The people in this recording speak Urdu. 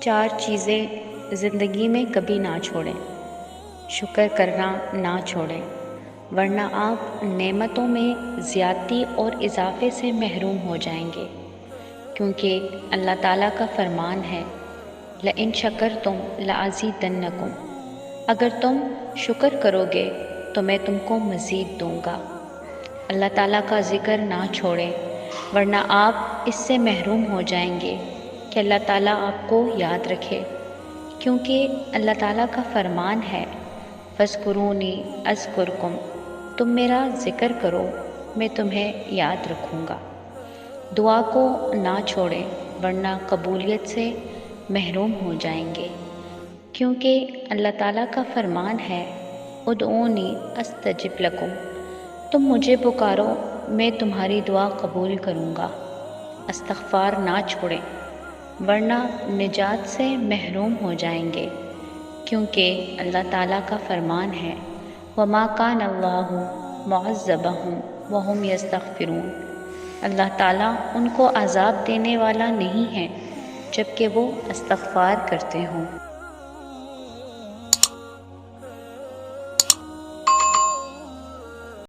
4 چیزیں زندگی میں کبھی نہ چھوڑیں۔ شکر کرنا نہ چھوڑیں، ورنہ آپ نعمتوں میں زیادتی اور اضافے سے محروم ہو جائیں گے، کیونکہ اللہ تعالیٰ کا فرمان ہے لَإِن شَكَرْتُمْ لَأَزِيدَنَّكُمْ، اگر تم شکر کرو گے تو میں تم کو مزید دوں گا۔ اللہ تعالیٰ کا ذکر نہ چھوڑیں، ورنہ آپ اس سے محروم ہو جائیں گے کہ اللہ تعالیٰ آپ کو یاد رکھے، کیونکہ اللہ تعالیٰ کا فرمان ہے فَاذْكُرُونِي أَذْكُرْكُمْ، تم میرا ذکر کرو میں تمہیں یاد رکھوں گا۔ دعا کو نہ چھوڑیں، ورنہ قبولیت سے محروم ہو جائیں گے، کیونکہ اللہ تعالیٰ کا فرمان ہے ادعونی استجب لکم، تم مجھے پکارو میں تمہاری دعا قبول کروں گا۔ استغفار نہ چھوڑیں، ورنہ نجات سے محروم ہو جائیں گے، کیونکہ اللہ تعالیٰ کا فرمان ہے وَمَا كَانَ اللَّهُ مُعَذِّبَهُمْ وَهُمْ يَسْتَغْفِرُونَ، اللہ تعالیٰ ان کو عذاب دینے والا نہیں ہے جب کہ وہ استغفار کرتے ہوں۔